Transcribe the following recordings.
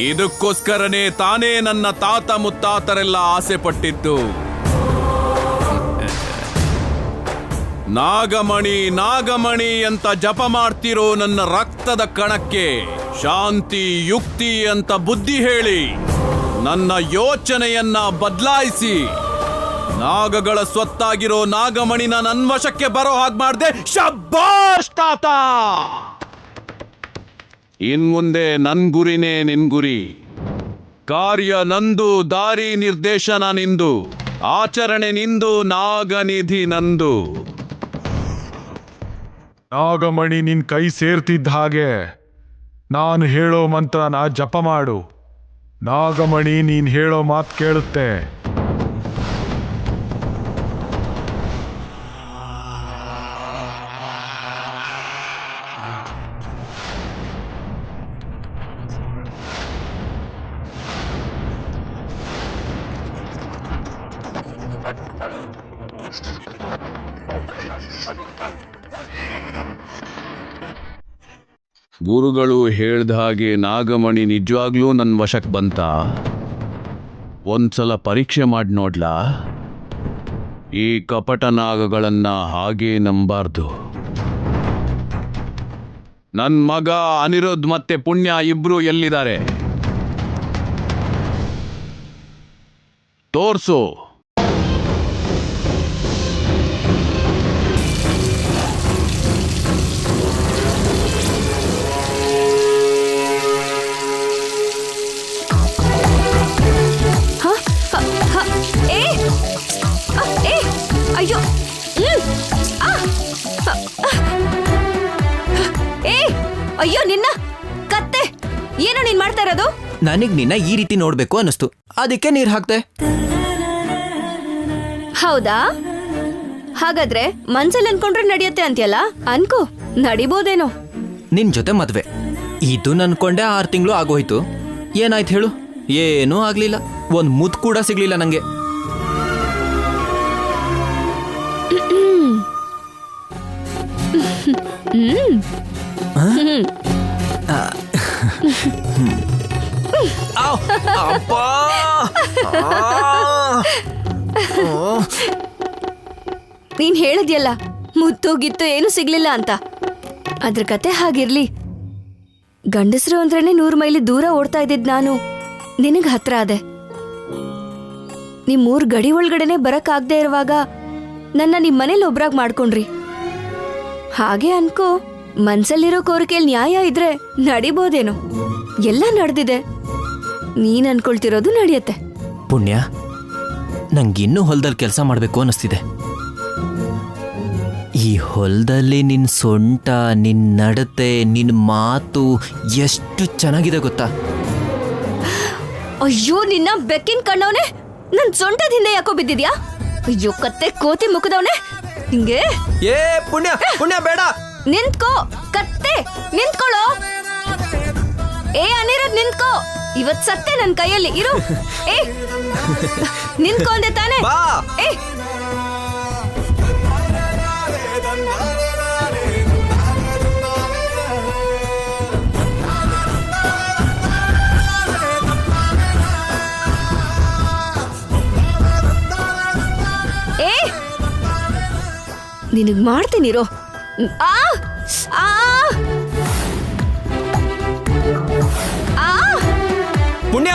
ಇದಕ್ಕೋಸ್ಕರನೇ ತಾನೇ ನನ್ನ ತಾತ ಮುತ್ತಾತರೆಲ್ಲ ಆಸೆ ಪಟ್ಟಿದ್ದು. ನಾಗಮಣಿ ನಾಗಮಣಿ ಅಂತ ಜಪ ಮಾಡ್ತಿರೋ ನನ್ನ ರಕ್ತದ ಕಣಕ್ಕೆ ಶಾಂತಿ ಯುಕ್ತಿ ಅಂತ ಬುದ್ಧಿ ಹೇಳಿ ನನ್ನ ಯೋಚನೆಯನ್ನ ಬದಲಾಯಿಸಿ ನಾಗಗಳ ಸ್ವತ್ತಾಗಿರೋ ನಾಗಮಣಿನ ನನ್ನ ವಶಕ್ಕೆ ಬರೋ ಹಾಗೆ ಮಾಡ್ದೆ. ಶಬ್ಬಾಷ್ ತಾತ! ಇನ್ಮುಂದೆ ನನ್ ಗುರಿನೇ ನಿನ್ ಗುರಿ. ಕಾರ್ಯ ನಂದು, ದಾರಿ ನಿರ್ದೇಶನ ನಿಂದು, ಆಚರಣೆ ನಿಂದು, ನಾಗನಿಧಿ ನಂದು. ನಾಗಮಣಿ ನಿನ್ ಕೈ ಸೇರ್ತಿದ್ದ ಹಾಗೆ ನಾನು ಹೇಳೋ ಮಂತ್ರನ ಜಪ ಮಾಡು. ನಾಗಮಣಿ ನೀನ್ ಹೇಳೋ ಮಾತು ಕೇಳುತ್ತೆ. ಗುರುಗಳು ಹೇಳ್ದ ಹಾಗೆ ನಾಗಮಣಿ ನಿಜವಾಗ್ಲೂ ನನ್ನ ವಶಕ್ಕೆ ಬಂತ. ಒಂದ್ಸಲ ಪರೀಕ್ಷೆ ಮಾಡಿ ನೋಡ್ಲಾ? ಈ ಕಪಟ ನಾಗಗಳನ್ನ ಹಾಗೇ ನಂಬಾರ್ದು. ನನ್ನ ಮಗ ಅನಿರುದ್ಧ್ ಮತ್ತೆ ಪುಣ್ಯ ಇಬ್ರು ಎಲ್ಲಿದ್ದಾರೆ? ತೋರ್ಸು. ಅಯ್ಯೋ, ಅಯ್ಯೋ ನಿನ್ನ ಕತ್ತೆ! ಏನು ನೀನ್ ಮಾಡ್ತಾ ಇರೋದು? ನನಗ್ ನಿನ್ನ ಈ ರೀತಿ ನೋಡ್ಬೇಕು ಅನ್ನಿಸ್ತು, ಅದಕ್ಕೆ ನೀರ್ ಹಾಕ್ದೆ. ಹೌದಾ? ಹಾಗಾದ್ರೆ ಮನ್ಸಲ್ಲಿ ಅನ್ಕೊಂಡ್ರೆ ನಡೆಯುತ್ತೆ ಅಂತೀಯಲ್ಲ, ಅನ್ಕೋ, ನಡಿಬೋದೇನೋ. ನಿನ್ ಜೊತೆ ಮದ್ವೆ ಇದು ನನ್ಕೊಂಡೆ 6 ತಿಂಗಳು ಆಗೋಯ್ತು. ಏನಾಯ್ತು ಹೇಳು? ಏನೂ ಆಗ್ಲಿಲ್ಲ. ಒಂದ್ ಮುದ್ ಕೂಡ ಸಿಗ್ಲಿಲ್ಲ ನಂಗೆ. ನೀನ್ ಹೇಳಿದ್ಯಲ್ಲ ಮುತ್ತು ಗಿತ್ತು ಏನು ಸಿಗ್ಲಿಲ್ಲ ಅಂತ. ಅದ್ರ ಕತೆ ಹಾಗಿರ್ಲಿ. ಗಂಡಸರು ಅಂದ್ರೇನೆ 100 ಮೈಲಿ ದೂರ ಓಡ್ತಾ ಇದ್ದಿದ್ ನಾನು ನಿನಗ್ ಹತ್ರ ಆದೆ. ನಿಮ್ 3 ಗಡಿ ಒಳಗಡೆನೆ ಬರಕ್ ಆಗದೆ ಇರುವಾಗ ನನ್ನ ನಿಮ್ ಮನೇಲಿ ಒಬ್ರಾಗ್ ಮಾಡ್ಕೊಂಡ್ರಿ. ಹಾಗೆ ಅನ್ಕೋ, ಮನ್ಸಲ್ಲಿರೋ ಕೋರಿಕೆಯಲ್ಲಿ ನ್ಯಾಯ ಇದ್ರೆ ನಡಿಬೋದೇನೋ. ಎಲ್ಲ ನಡೆದಿದೆ. ನೀನ್ ಅನ್ಕೊಳ್ತಿರೋದು ನಡೆಯತ್ತೆ. ಪುಣ್ಯ, ನಂಗಿನ್ನೂ ಹೊಲದಲ್ಲಿ ಕೆಲಸ ಮಾಡ್ಬೇಕು ಅನ್ನಿಸ್ತಿದೆ. ಈ ಹೊಲದಲ್ಲಿ ನಿನ್ ಸೊಂಟ, ನಿನ್ ನಡತೆ, ನಿನ್ ಮಾತು ಎಷ್ಟು ಚೆನ್ನಾಗಿದೆ ಗೊತ್ತಾ? ಅಯ್ಯೋ ನಿನ್ನ ಬೆಕ್ಕಿನ ಕಣ್ಣವನೆ, ನನ್ ಸೊಂಟದ ಹಿಂದೆ ಯಾಕೋ ಬಿದ್ದಿದ್ಯಾ? ಅಯ್ಯೋ ಕತ್ತೆ ಕೋತಿ ಮುಖದವನೆ, ಹಿಂಗೆ. ಏ ಪುಣ್ಯ, ಪುಣ್ಯ ಬೇಡ. ನಿಂತ್ಕೋ ಕತ್ತೆ, ನಿಂತ್ಕೊಳ್ಳೋ. ಏ ಅನಿರುದ್ಧ್ ನಿಂತ್ಕೋ, ಇವತ್ ಸತ್ತೆ ನನ್ ಕೈಯಲ್ಲಿ ಇರು. ಏ ನಿಂತ್ಕೋ ಅಂದೆ ತಾನೆ? ಏ ನಿನಗ್ ಮಾಡ್ತೀನಿರೋ. ಆ ಆ ಆ ಪುಣ್ಯ,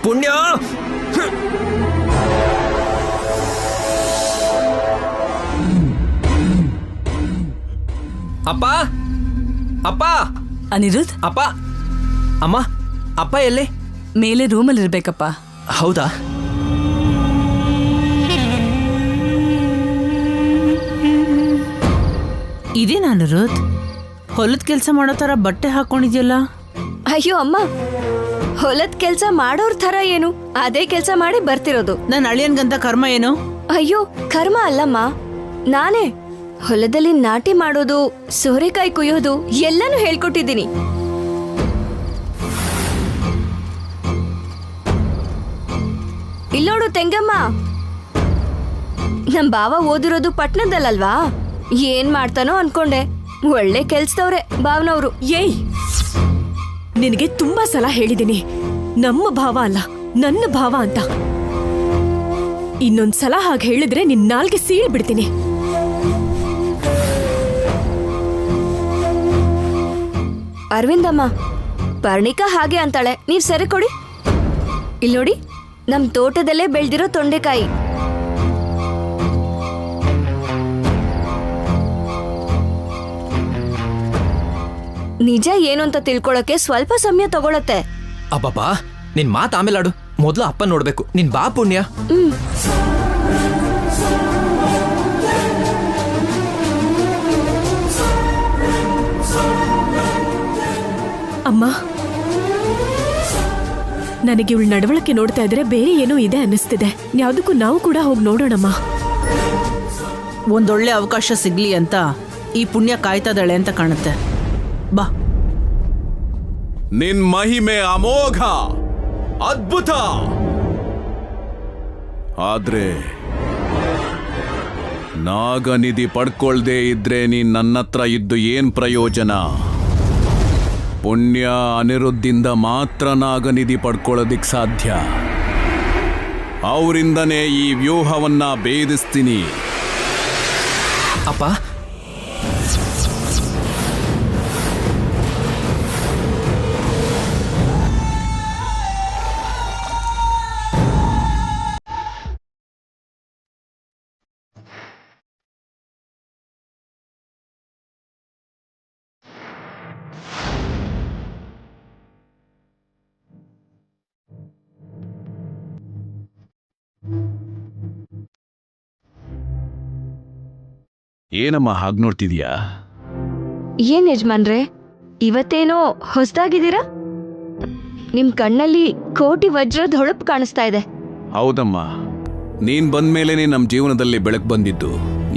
ಪುಣ್ಯ. ಅಪ್ಪ, ಅಪ್ಪ. ಅನಿರುದ್ಧ್, ಅಪ್ಪ, ಅಮ್ಮ, ಅಪ್ಪ ಎಲ್ಲಿ? ಮೇಲೆ ರೂಮಲ್ಲಿ ಇರ್ಬೇಕಪ್ಪ. ಹೌದಾ? ಇದೇನಾ ಅನಿರುದ್? ಹೊಲದ ಕೆಲಸ ಮಾಡೋ ಥರ ಬಟ್ಟೆ ಹಾಕೊಂಡಿದ್ಯಲ್ಲ? ಅಯ್ಯೋ ಅಮ್ಮ, ಹೊಲದ ಕೆಲ್ಸ ಮಾಡೋರ್ ಥರ ಏನು, ಅದೇ ಕೆಲ್ಸ ಮಾಡಿ ಬರ್ತಿರೋದು. ನನ್ನ ಅಳಿಯನ್ಗಂತ ಕರ್ಮ ಏನು? ಅಯ್ಯೋ ಕರ್ಮ ಅಲ್ಲಮ್ಮ, ನಾನೇ ಹೊಲದಲ್ಲಿ ನಾಟಿ ಮಾಡೋದು, ಸೋರೆಕಾಯಿ ಕುಯ್ಯೋದು ಎಲ್ಲಾನು ಹೇಳ್ಕೊಟ್ಟಿದ್ದೀನಿ. ಇಲ್ಲೋಡು ತೆಂಗಮ್ಮ, ನಮ್ ಬಾವ ಓದಿರೋದು ಪಟ್ನದಲ್ಲಲ್ವಾ, ಏನ್ ಮಾಡ್ತಾನೋ ಅನ್ಕೊಂಡೆ. ಒಳ್ಳೆ ಕೆಲ್ಸದವ್ರೆ ಬಾವನವ್ರು. ಏಯ್, ನಿನಗೆ ತುಂಬಾ ಸಲ ಹೇಳಿದ್ದೀನಿ, ನಮ್ಮ ಭಾವ ಅಲ್ಲ ನನ್ನ ಭಾವ ಅಂತ. ಇನ್ನೊಂದ್ಸಲ ಹಾಗೆ ಹೇಳಿದ್ರೆ ನಿನ್ ನಾಲ್ಗೆ ಸೀಳ್ ಬಿಡ್ತೀನಿ. ಅರವಿಂದಮ್ಮ, ಪರ್ಣಿಕಾ ಹಾಗೆ ಅಂತಾಳೆ, ನೀವ್ ಸರಿ ಕೊಡಿ. ಇಲ್ಲಿ ನೋಡಿ, ನಮ್ ತೋಟದಲ್ಲೇ ಬೆಳ್ದಿರೋ ತೊಂಡೆಕಾಯಿ. ನಿಜ ಏನು ಅಂತ ತಿಳ್ಕೊಳಕ್ಕೆ ಸ್ವಲ್ಪ ಸಮಯ ತಗೊಳತ್ತೆ. ಅಬ್ಬಬ್ಬಾ, ನಿನ್ ಮಾತು ಆಮೇಲೆ ಆಡು, ಮೊದಲು ಅಪ್ಪ ನೋಡ್ಬೇಕು. ನಿನ್ ಬಾ ಪುಣ್ಯ. ಅಮ್ಮ, ನನಗೆ ಇವಳ ನಡವಳಿಕೆ ನೋಡ್ತಾ ಇದ್ರೆ ಬೇರೆ ಏನೋ ಇದೆ ಅನ್ನಿಸ್ತಿದೆ. ಯಾವ್ದಕ್ಕೂ ನಾವು ಕೂಡ ಹೋಗಿ ನೋಡೋಣಮ್ಮ. ಒಂದೊಳ್ಳೆ ಅವಕಾಶ ಸಿಗ್ಲಿ ಅಂತ ಈ ಪುಣ್ಯ ಕಾಯ್ತದಾಳೆ ಅಂತ ಕಾಣುತ್ತೆ. ಬಾ. ನಿನ್ ಮಹಿಮೆ ಅಮೋಘ, ಅದ್ಭುತ. ಆದ್ರೆ ನಾಗನಿಧಿ ಪಡ್ಕೊಳ್ದೇ ಇದ್ರೆ ನೀನ್ ನನ್ನತ್ರ ಇದ್ದು ಏನ್ ಪ್ರಯೋಜನ? ಪುಣ್ಯ ಅನಿರುದ್ಧಿಂದ ಮಾತ್ರ ನಾಗನಿಧಿ ಪಡ್ಕೊಳ್ಳೋದಿಕ್ ಸಾಧ್ಯ. ಅವರಿಂದನೇ ಈ ವ್ಯೂಹವನ್ನ ಭೇದಿಸ್ತೀನಿ. ಅಪ್ಪ, ಏನಮ್ಮ ಹಾಗೆ ನೋಡ್ತಿದ್ಯಾ? ಏನ್ ಯಜಮಾನ್ರೆ, ಇವತ್ತೇನೋ ಹೊಸ್ದಾಗಿದ್ದೀರಾ? ನಿಮ್ ಕಣ್ಣಲ್ಲಿ ಕೋಟಿ ವಜ್ರದ ಹೊಳಪು ಕಾಣಿಸ್ತಾ ಇದೆ. ಹೌದಮ್ಮ, ನೀನ್ ಬಂದ್ಮೇಲೆನೆ ನಮ್ ಜೀವನದಲ್ಲಿ ಬೆಳಕು ಬಂದಿದ್ದು.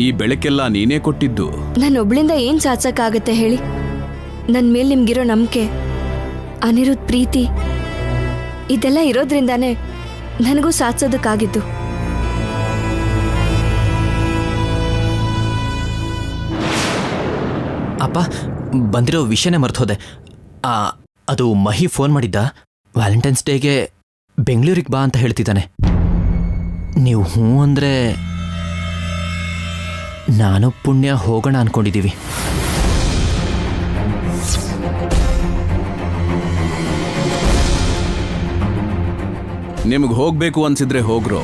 ಈ ಬೆಳಕೆಲ್ಲ ನೀನೇ ಕೊಟ್ಟಿದ್ದು. ನನ್ನೊಬ್ಳಿಂದ ಏನ್ ಸಾಧಿಸಕ್ಕಾಗತ್ತೆ ಹೇಳಿ? ನನ್ ಮೇಲ್ ನಿಮ್ಗಿರೋ ನಂಬಿಕೆ, ಅನಿರುದ್ಧ್ ಪ್ರೀತಿ, ಇದೆಲ್ಲ ಇರೋದ್ರಿಂದಾನೇ ನನಗೂ ಸಾಧಿಸೋದಕ್ಕಾಗಿದ್ದು. ಅಪ್ಪ, ಬಂದಿರೋ ವಿಷಯನೇ ಮರ್ತೋದೆ. ಅದು ಮಹಿ ಫೋನ್ ಮಾಡಿದ್ದ. ವ್ಯಾಲೆಂಟೈನ್ಸ್ ಡೇಗೆ ಬೆಂಗಳೂರಿಗೆ ಬಾ ಅಂತ ಹೇಳ್ತಿದ್ದಾನೆ. ನೀವು ಹ್ಞೂ ಅಂದರೆ ನಾನು ಪುಣ್ಯ ಹೋಗೋಣ ಅನ್ಕೊಂಡಿದ್ದೀವಿ. ನಿಮಗೆ ಹೋಗ್ಬೇಕು ಅನ್ಸಿದ್ರೆ ಹೋಗ್ರೋ.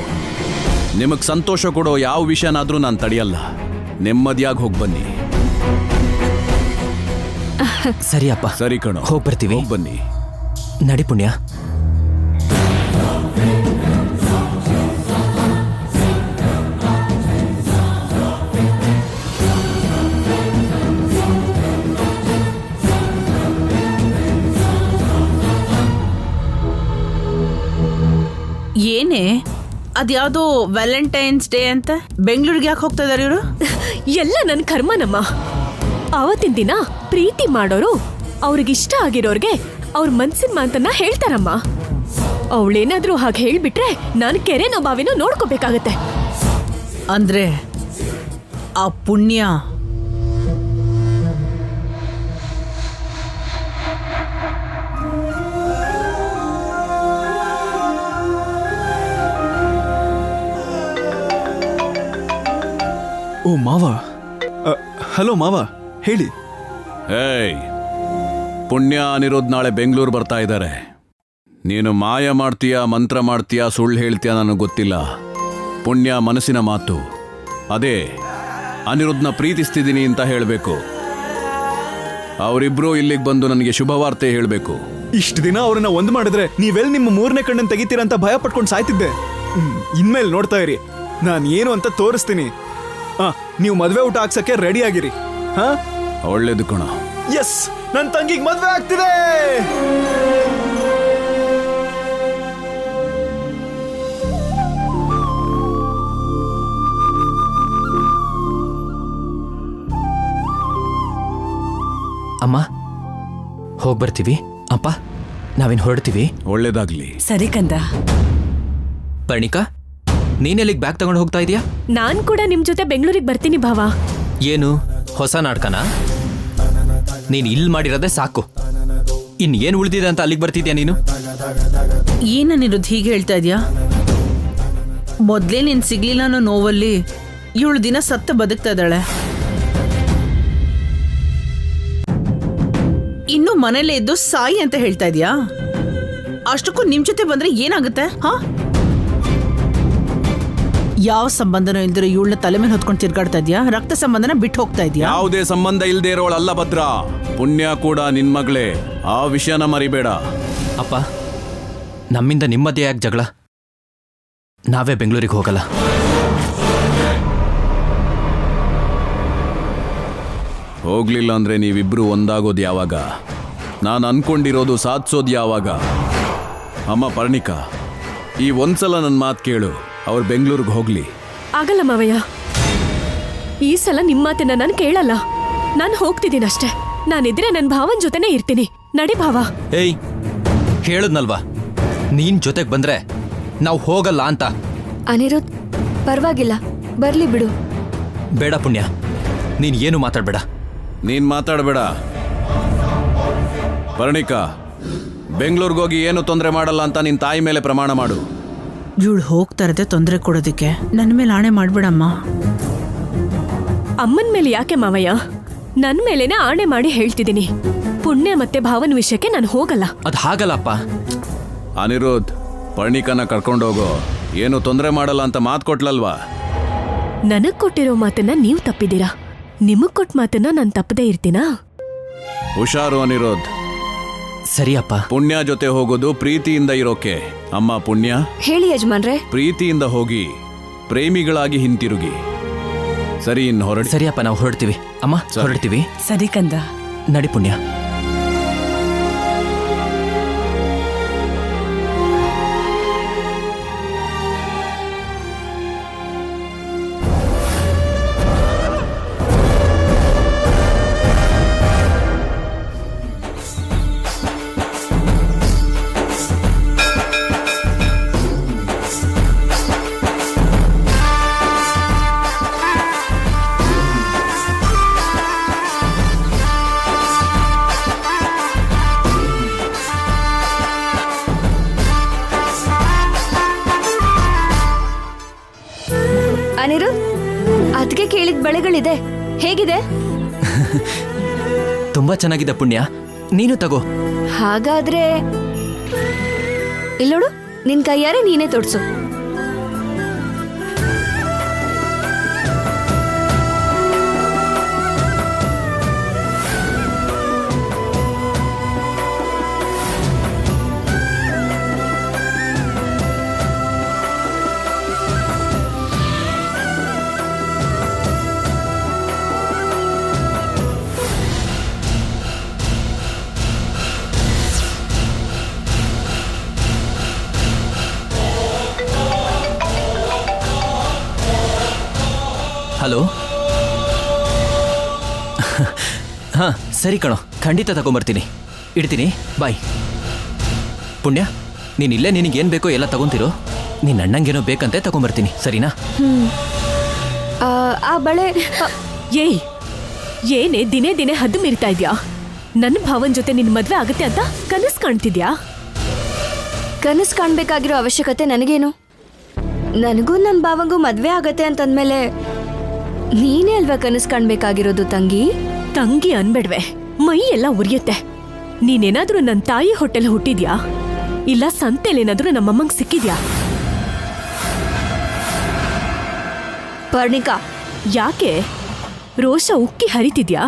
ನಿಮಗ್ ಸಂತೋಷ ಕೊಡೋ ಯಾವ ವಿಷಯನಾದ್ರೂ ನಾನು ತಡೆಯಲ್ಲ. ನೆಮ್ಮದಿಯಾಗಿ ಹೋಗಿ ಬನ್ನಿ. ಸರಿ ಅಪ್ಪ, ಸರಿ ಕಣೋ, ಹೋಗಿ ಬರ್ತೀವಿ. ಹೋಗಿ ಬನ್ನಿ. ನಡಿ ಪುಣ್ಯ. ಏನೇ ಅದ್ಯಾವುದೋ ವ್ಯಾಲೆಂಟೈನ್ಸ್ ಡೇ ಅಂತ ಬೆಂಗಳೂರಿಗೆ ಯಾಕೆ ಹೋಗ್ತಾ ಇದಾರೆ ಇವರು? ಎಲ್ಲ ನನ್ನ ಕರ್ಮನಮ್ಮ. ಆವತ್ತಿನ ದಿನ ಪ್ರೀತಿ ಮಾಡೋರು ಅವ್ರಿಗಿಷ್ಟ ಆಗಿರೋರ್ಗೆ ಅವ್ರ ಮನ್ಸಿನ ಮಾತನ್ನ ಹೇಳ್ತಾರಮ್ಮ. ಅವಳೇನಾದ್ರೂ ಹಾಗೆ ಹೇಳ್ಬಿಟ್ರೆ ನಾನು ಕೆರೆನೋ ಬಾವಿನೋ ನೋಡ್ಕೋಬೇಕಾಗತ್ತೆ. ಅಂದ್ರೆ ಆ ಪುಣ್ಯ ಓ ಮಾವ, ಹಲೋ ಮಾವ, ಹೇಳಿ. ಏಯ್, ಪುಣ್ಯ ಅನಿರುದ್ಧ್ ನಾಳೆ ಬೆಂಗಳೂರು ಬರ್ತಾ ಇದ್ದಾರೆ. ನೀನು ಮಾಯ ಮಾಡ್ತೀಯಾ, ಮಂತ್ರ ಮಾಡ್ತೀಯಾ, ಸುಳ್ಳು ಹೇಳ್ತೀಯಾ ನನಗೆ ಗೊತ್ತಿಲ್ಲ. ಪುಣ್ಯ ಮನಸ್ಸಿನ ಮಾತು, ಅದೇ ಅನಿರುದ್ಧನ ಪ್ರೀತಿಸ್ತಿದ್ದೀನಿ ಅಂತ ಹೇಳಬೇಕು. ಅವರಿಬ್ರು ಇಲ್ಲಿಗೆ ಬಂದು ನನಗೆ ಶುಭವಾರ್ತೆ ಹೇಳಬೇಕು. ಇಷ್ಟು ದಿನ ಅವ್ರನ್ನ ಒಂದು ಮಾಡಿದ್ರೆ ನೀವೆಲ್ಲಿ ನಿಮ್ಮ ಮೂರನೇ ಕಣ್ಣನ್ನು ತೆಗಿತೀರ ಅಂತ ಭಯ ಪಟ್ಕೊಂಡು ಸಾಯ್ತಿದ್ದೆ. ಇನ್ಮೇಲೆ ನೋಡ್ತಾ ಇರಿ, ನಾನು ಏನು ಅಂತ ತೋರಿಸ್ತೀನಿ. ನೀವು ಮದುವೆ ಊಟ ಹಾಕ್ಸಕ್ಕೆ ರೆಡಿ ಆಗಿರಿ. ಹಾ? ಒಳ್ಳೇದು ಕಣ. ಎಸ್, ನನ್ನ ತಂಗಿಗೆ ಮದ್ವೆ ಆಗ್ತಿದೆ. ಅಮ್ಮ ಹೋಗಿ ಬರ್ತೀವಿ. ಅಪ್ಪ ನಾವೇನು ಹೊರಡ್ತೀವಿ. ಒಳ್ಳೇದಾಗ್ಲಿ. ಸರಿ ಕಂದ. ಪರ್ಣಿಕಾ, ನೀನೆಲ್ಲಿಗೆ ಬ್ಯಾಗ್ ತಗೊಂಡು ಹೋಗ್ತಾ ಇದೀಯಾ? ನಾನ್ ಕೂಡ ನಿಮ್ ಜೊತೆ ಬೆಂಗಳೂರಿಗೆ ಬರ್ತೀನಿ ಭಾವ. ಏನು ಹೊಸ ನಾಟಕನಾ? ನೀನು ಇಲ್ಲಿ ಮಾಡಿರೋದೇ ಸಾಕು. ಏನು ಉಳಿದಿದೆ ಅಂತ ಅಲ್ಲಿಗೆ ಬರ್ತಿದ್ಯಾ ನೀನು? ಏನನಿರುದ್ ಹೀಗೆ ಹೇಳ್ತಾ ಇದ್ಯಾ? ಮೊದ್ಲೇ ನೀನ್ ಸಿಗ್ಲಿಲ್ಲ ಅನ್ನೋ ನೋವಲ್ಲಿ ಇವಳು ದಿನ ಸತ್ತ ಬದುಕ್ತಾ ಇದ್ದಾಳೆ. ಇನ್ನು ಮನೇಲೆ ಇದ್ದು ಸಾಯಿ ಅಂತ ಹೇಳ್ತಾ ಇದ್ಯಾ? ಅಷ್ಟಕ್ಕೂ ನಿಮ್ ಜೊತೆ ಬಂದ್ರೆ ಏನಾಗುತ್ತೆ? ಹಾ, ಯಾವ ಸಂಬಂಧನೂ ಇಲ್ದಿರೋ ಇವಳನ್ನ ತಲೆ ಮೇಲೆ ಹೊತ್ಕೊಂಡು ತಿರ್ಗಾಡ್ತಾ ಇದ್ಯಾ? ರಕ್ತ ಸಂಬಂಧನ ಬಿಟ್ಟು ಹೋಗ್ತಾ ಇದ್ಯಾ? ಯಾವುದೇ ಸಂಬಂಧ ಇಲ್ದೇ ಇರೋಳಲ್ಲ ಭದ್ರ. ಪುಣ್ಯ ಕೂಡ ನಿನ್ ಮಗಳೇ, ಆ ವಿಷಯನ ಮರಿಬೇಡ. ಅಪ್ಪ, ನಮ್ಮಿಂದ ನಿಮ್ಮದೇ ಯಾಕೆ ಜಗಳ? ನಾವೇ ಬೆಂಗಳೂರಿಗೆ ಹೋಗಲ್ಲ. ಹೋಗ್ಲಿಲ್ಲ ಅಂದ್ರೆ ನೀವಿಬ್ರು ಒಂದಾಗೋದು ಯಾವಾಗ? ನಾನು ಅನ್ಕೊಂಡಿರೋದು ಸಾಧಿಸೋದು ಯಾವಾಗ? ಅಮ್ಮ ಪರ್ಣಿಕಾ, ಈ ಒಂದ್ಸಲ ನನ್ನ ಮಾತು ಕೇಳು. ಅವ್ರು ಬೆಂಗಳೂರಿಗೆ ಹೋಗ್ಲಿ. ಆಗಲ್ಲ ಮಾವಯ್ಯ, ಈ ಸಲ ನಿಮ್ಮ ಮಾತನ್ನ ನಾನು ಕೇಳಲ್ಲ. ನಾನು ಹೋಗ್ತಿದ್ದೀನಿ ಅಷ್ಟೇ. ನಾನಿದ್ರೆ ನನ್ನ ಭಾವನ್ ಜೊತೆನೇ ಇರ್ತೀನಿ. ನಡಿ ಭಾವ. ಏಯ್, ಹೇಳದ್ನಲ್ವಾ ನೀನ್ ಜೊತೆಗೆ ಬಂದ್ರೆ ನಾವು ಹೋಗಲ್ಲ ಅಂತ. ಅನಿರುದ್ಧ್, ಪರವಾಗಿಲ್ಲ, ಬರ್ಲಿ ಬಿಡು. ಬೇಡ ಪುಣ್ಯ, ನೀನ್ ಏನು ಮಾತಾಡ್ಬೇಡ. ನೀನ್ ಮಾತಾಡಬೇಡ. ಪರ್ಣಿಕಾ, ಬೆಂಗಳೂರಿಗೋಗಿ ಏನು ತೊಂದರೆ ಮಾಡಲ್ಲ ಅಂತ ನಿನ್ ತಾಯಿ ಮೇಲೆ ಪ್ರಮಾಣ ಮಾಡು. ಇವಳು ಹೋಗ್ತಾ ಇರದೆ ತೊಂದರೆ ಕೊಡೋದಕ್ಕೆ ನನ್ನ ಮೇಲೆ ಆಣೆ ಮಾಡ್ಬೇಡಮ್ಮ. ಅಮ್ಮನ ಮೇಲೆ ಯಾಕೆ ಮಾವಯ್ಯ? ನನ್ನ ಮೇಲೇನೆ ಆಣೆ ಮಾಡಿ ಹೇಳ್ತಿದ್ದೀನಿ. ಪುಣ್ಯ ಮತ್ತೆ ಭಾವನ ವಿಷಯಕ್ಕೆ ನಾನು ಹೋಗಲ್ಲ. ಅದು ಹಾಗಲ್ಲಪ್ಪ. ಅನಿರುದ್ಧ್, ಪರ್ಣಿಕನ ಕರ್ಕೊಂಡೋಗೋ. ಏನು ತೊಂದರೆ ಮಾಡಲ್ಲ ಅಂತ ಮಾತು ಕೊಟ್ಲಲ್ವಾ? ನನಗ್ ಕೊಟ್ಟಿರೋ ಮಾತನ್ನ ನೀವು ತಪ್ಪಿದ್ದೀರಾ. ನಿಮಗ್ ಕೊಟ್ಟ ಮಾತನ್ನ ನಾನು ತಪ್ಪದೇ ಇರ್ತೀನಾ? ಹುಷಾರು ಅನಿರುದ್ಧ್. ಸರಿಯಪ್ಪ. ಪುಣ್ಯ ಜೊತೆ ಹೋಗೋದು ಪ್ರೀತಿಯಿಂದ ಇರೋಕೆ. ಅಮ್ಮ ಪುಣ್ಯ, ಹೇಳಿ ಯಜಮಾನ್ರೆ. ಪ್ರೀತಿಯಿಂದ ಹೋಗಿ ಪ್ರೇಮಿಗಳಾಗಿ ಹಿಂತಿರುಗಿ. ಸರಿ, ಇನ್ನು ಹೊರಡಿ. ಸರಿಯಪ್ಪ, ನಾವು ಹೊರಡ್ತೀವಿ. ಅಮ್ಮ, ಹೊರಡ್ತೀವಿ. ಸರಿ ಕಂದ. ನಡಿ ಪುಣ್ಯ. ಅನಿರುದ್ಧ್, ಅದಕ್ಕೆ ಕೇಳಿದ ಬಳೆಗಳಿದೆ, ಹೇಗಿದೆ? ತುಂಬಾ ಚೆನ್ನಾಗಿದೆ ಪುಣ್ಯ, ನೀನು ತಗೋ. ಹಾಗಾದ್ರೆ ಇಲ್ಲೋಡು, ನಿನ್ ಕೈಯಾರೆ ನೀನೇ ತೊಡ್ಸು. ಹಲೋ. ಹಾಂ, ಸರಿ ಕಣೋ, ಖಂಡಿತ ತಗೊಂಬರ್ತೀನಿ. ಇಡ್ತೀನಿ, ಬಾಯ್. ಪುಣ್ಯ, ನೀನು ಇಲ್ಲೇ ನಿನಗೇನು ಬೇಕೋ ಎಲ್ಲ ತಗೊಂತಿರೋ. ನಿನ್ನ ಅಣ್ಣಂಗೇನೋ ಬೇಕಂತೆ ತಗೊಂಬರ್ತೀನಿ, ಸರಿನಾ? ಆ ಬಳೆ ಏಯ್, ಏನೇ ದಿನೇ ದಿನೇ ಹದ್ದು ಮೀರ್ತಾ ಇದ್ಯಾ? ನನ್ನ ಭಾವನ್ ಜೊತೆ ನಿನ್ ಮದ್ವೆ ಆಗತ್ತೆ ಅಂತ ಕನಸು ಕಾಣ್ತಿದ್ಯಾ? ಕನಸು ಕಾಣ್ಬೇಕಾಗಿರೋ ಅವಶ್ಯಕತೆ ನನಗೇನು? ನನಗೂ ನನ್ನ ಭಾವಂಗೂ ಮದ್ವೆ ಆಗತ್ತೆ ಅಂತಂದ್ಮೇಲೆ ನೀನೇ ಅಲ್ವಾ ಕನಸು ಕಾಣ್ಬೇಕಾಗಿರೋದು ತಂಗಿ. ತಂಗಿ ಅನ್ಬೇಡ್ವೆ, ಮೈ ಎಲ್ಲ ಉರಿಯುತ್ತೆ. ನೀನೇನಾದ್ರೂ ನನ್ನ ತಾಯಿ ಹೊಟ್ಟೆಲ್ ಹುಟ್ಟಿದ್ಯಾ? ಇಲ್ಲ ಸಂತೆಲೇನಾದ್ರೂ ನಮ್ಮಮ್ಮಂಗ್ ಸಿಕ್ಕಿದ್ಯಾ? ಪರ್ಣಿಕಾ, ಯಾಕೆ ರೋಷ ಉಕ್ಕಿ ಹರಿತಿದ್ಯಾ?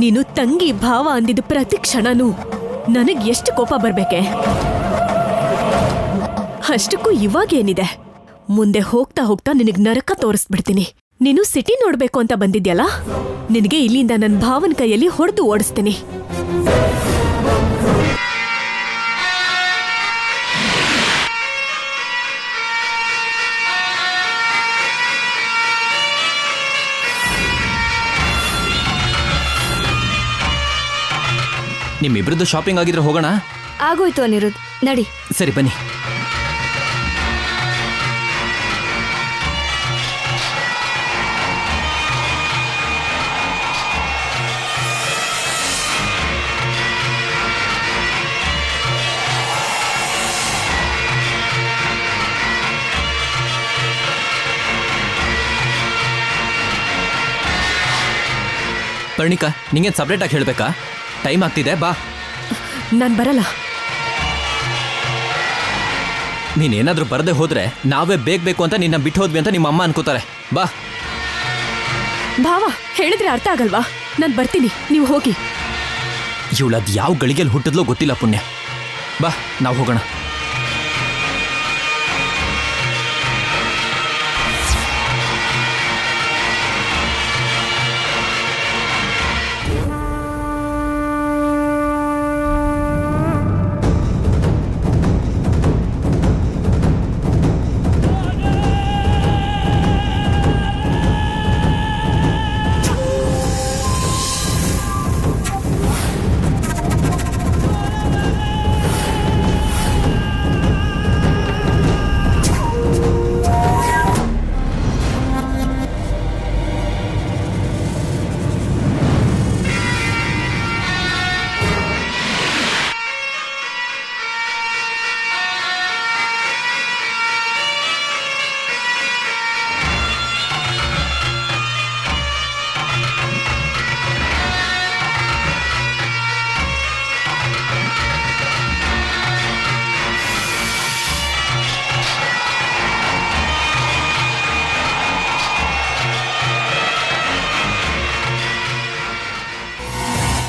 ನೀನು ತಂಗಿ ಭಾವ ಅಂದಿದ್ದು ಪ್ರತಿ ಕ್ಷಣನೂ ನನಗ್ ಎಷ್ಟು ಕೋಪ ಬರ್ಬೇಕೆ? ಅಷ್ಟಕ್ಕೂ ಇವಾಗೇನಿದೆ, ಮುಂದೆ ಹೋಗ್ತಾ ಹೋಗ್ತಾ ನಿನಗ್ ನರಕ ತೋರಿಸ್ಬಿಡ್ತೀನಿ. ನೀನು ಸಿಟಿ ನೋಡ್ಬೇಕು ಅಂತ ಬಂದಿದ್ಯಲ್ಲ, ನಿನಗೆ ಇಲ್ಲಿಂದ ನನ್ನ ಭಾವನ ಕೈಯಲ್ಲಿ ಹೊಡೆದು ಓಡಿಸ್ತೀನಿ. ನಿಮ್ಮಿಬ್ರದ್ದು ಶಾಪಿಂಗ್ ಆಗಿದ್ರೆ ಹೋಗೋಣ. ಆಗೋಯ್ತು ಅನಿರುದ್ಧ್, ನಡಿ. ಸರಿ ಬನ್ನಿ. ಪರ್ಣಿಕಾ, ನಿಂಗೇನು ಸಪ್ರೇಟಾಗಿ ಹೇಳಬೇಕಾ? ಟೈಮ್ ಆಗ್ತಿದೆ, ಬಾ. ನಾನ್ ಬರಲ್ಲ. ನೀನೇನಾದ್ರೂ ಬರದೆ ಹೋದ್ರೆ ನಾವೇ ಬೇಕು ಅಂತ ನಿನ್ನ ಬಿಟ್ಟು ಹೋದ್ವಿ ಅಂತ ನಿಮ್ಮ ಅಮ್ಮ ಅನ್ಕೋತಾರೆ. ಬಾ. ಭಾವ ಹೇಳಿದ್ರೆ ಅರ್ಥ ಆಗಲ್ವಾ? ನಾನ್ ಬರ್ತೀನಿ, ನೀವು ಹೋಗಿ. ಇವಳದ್ ಯಾವ ಗಳಿಗೆಲ್ಲಿ ಹುಟ್ಟಿದ್ಲೋ ಗೊತ್ತಿಲ್ಲ ಪುಣ್ಯ. ಬಾ, ನಾವು ಹೋಗೋಣ.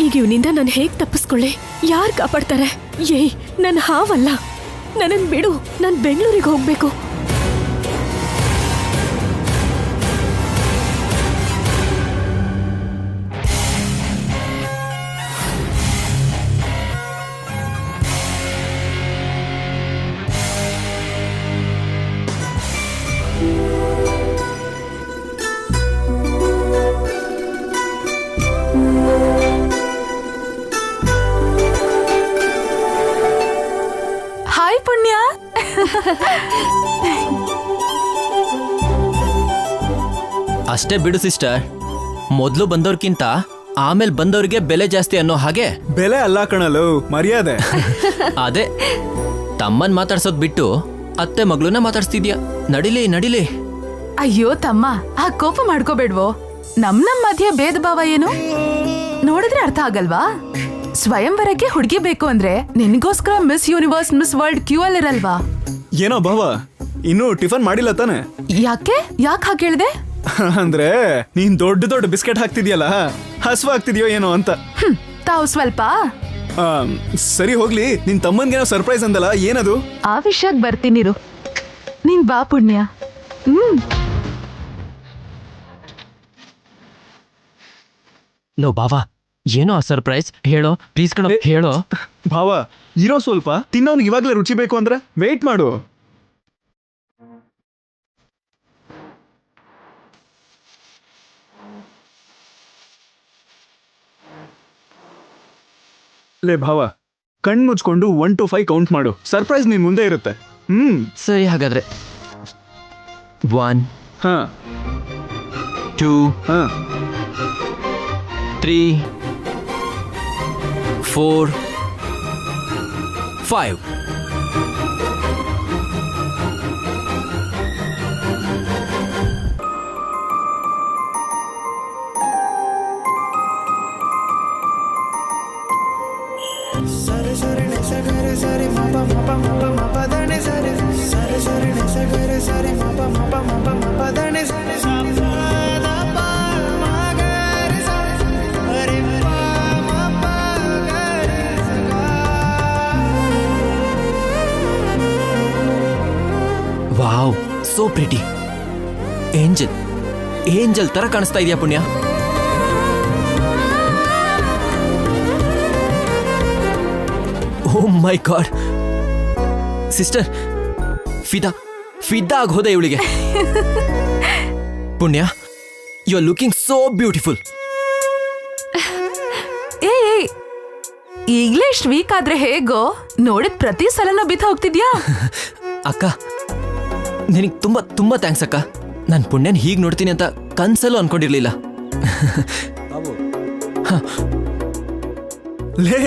ಈಗ ಇವನಿಂದ ನಾನು ಹೇಗ್ ತಪ್ಪಿಸ್ಕೊಳ್ಳಿ? ಯಾರು ಕಾಪಾಡ್ತಾರೆ? ಏಯ್, ನನ್ನ ಹಾವಲ್ಲ, ನನ್ನನ್ನು ಬಿಡು. ನಾನು ಬೆಂಗಳೂರಿಗೆ ಹೋಗ್ಬೇಕು. ಹಾಯ್ ಪುಣ್ಯ. ಅಷ್ಟೇ ಬಿಡು ಸಿಸ್ಟರ್, ಮೊದಲು ಬಂದವ್ರಿಗಿಂತ ಆಮೇಲೆ ಬಂದವ್ರಿಗೆ ಬೆಲೆ ಜಾಸ್ತಿ ಅನ್ನೋ ಹಾಗೆ. ಬೆಲೆ ಅಲ್ಲ ಕಣಲು, ಮರ್ಯಾದೆ. ಅದೇ, ತಮ್ಮನ್ ಮಾತಾಡ್ಸೋದ್ ಬಿಟ್ಟು ಅತ್ತೆ ಮಗಳನ್ನ ಮಾತಾಡ್ಸ್ತಿದ್ಯಾ. ನಡಿಲಿ. ಅಯ್ಯೋ ತಮ್ಮ, ಆ ಕೋಪ ಮಾಡ್ಕೋಬೇಡ್ವೋ. ನಮ್ ಮಧ್ಯೆ ಭೇದ ಭಾವ ಏನು ನೋಡಿದ್ರೆ ಅರ್ಥ ಆಗಲ್ವಾ? ಸ್ವಯಂವರಕ್ಕೆ ಹುಡುಗಿ ಬೇಕು ಅಂದ್ರೆ ನಿನ್ಗೋಸ್ಕರ Miss Universe, Miss World queue ಅಲ್ಲಿ ಇರಲ್ವಾ? ಏನೋ ಭಾವ, ಇನ್ನೂ ಟಿಫನ್ ಮಾಡಿಲ್ಲ ತಾನೆ? ಯಾಕೆ ಹಾಗೆ ಹೇಳ್ದೆ? ಅಂದ್ರೆ ನೀನ್ ದೊಡ್ಡ ಬಿಸ್ಕೆಟ್ ಹಾಕ್ತಿದ್ಯಲ್ಲ, ಹಸುವಾಗ್ತಿದ್ಯೋ ಏನೋ ಅಂತ. ತಾವು ಸ್ವಲ್ಪ ಸರಿ ಹೋಗ್ಲಿ, ನಿನ್ ತಮ್ಮನ್ಗೇನೋ ಸರ್ಪ್ರೈಸ್ ಅಂದಲ್ಲ, ಏನದು? ಆ ವಿಷಯಕ್ಕೆ ಬರ್ತೀನಿರು. ನೀನ್ ಬಾ ಪುಣ್ಯ. ಲೋ ಬಾವಾ, ಏನೋ ಆ ಸರ್ಪ್ರೈಸ್? ಹೇಳೋ ಪ್ಲೀಸ್ ಕಣ, ಹೇಳೋ. ಭಾವ, ಇರೋ ಸ್ವಲ್ಪ ತಿನ್ನೋನ್ಗೆ ಇವಾಗ್ಲೇ ರುಚಿ ಬೇಕು ಅಂದ್ರೆ ವೇಟ್ ಮಾಡು. ಲೇ ಭಾವ, ಕಣ್ ಮುಚ್ಕೊಂಡು 1 to 5 ಕೌಂಟ್ ಮಾಡು. ಸರ್ಪ್ರೈಸ್ ನೀನ್ ಮುಂದೆ ಇರುತ್ತೆ. ಸರಿ, ಹಾಗಾದ್ರೆ 1 ಹಾ 2 ಹಾ 3 4 5. Wow, so pretty. Angel, angel ತರ ಕಾಣಿಸ್ತಾ ಇದೆಯಾ ಪುಣ್ಯ. ಓ ಮೈ ಗಾಡ್ ಸಿಸ್ಟರ್, ಫಿದಾ ಆಗಿ ಹೋದೆ ಇವಳಿಗೆ. Punya, you are looking so beautiful. ಏಯ್ ಈಗ್ಲೇ ಇಷ್ಟು ವೀಕ್ ಆದ್ರೆ ಹೇಗೋ? ನೋಡಿದ್ ಪ್ರತಿ ಸಲನ ಬಿದ್ದು ಹೋಗ್ತಿದ್ಯಾ? ಅಕ್ಕ, ನಿನಗೆ ತುಂಬಾ ತುಂಬಾ ಥ್ಯಾಂಕ್ಸ್ ಅಕ್ಕ. ನಾನು ಪುಣ್ಯನ್ ಹೀಗೆ ನೋಡ್ತೀನಿ ಅಂತ ಕನ್ಸಲ್ಲೂ ಅನ್ಕೊಂಡಿರ್ಲಿಲ್ಲ. ಲೇ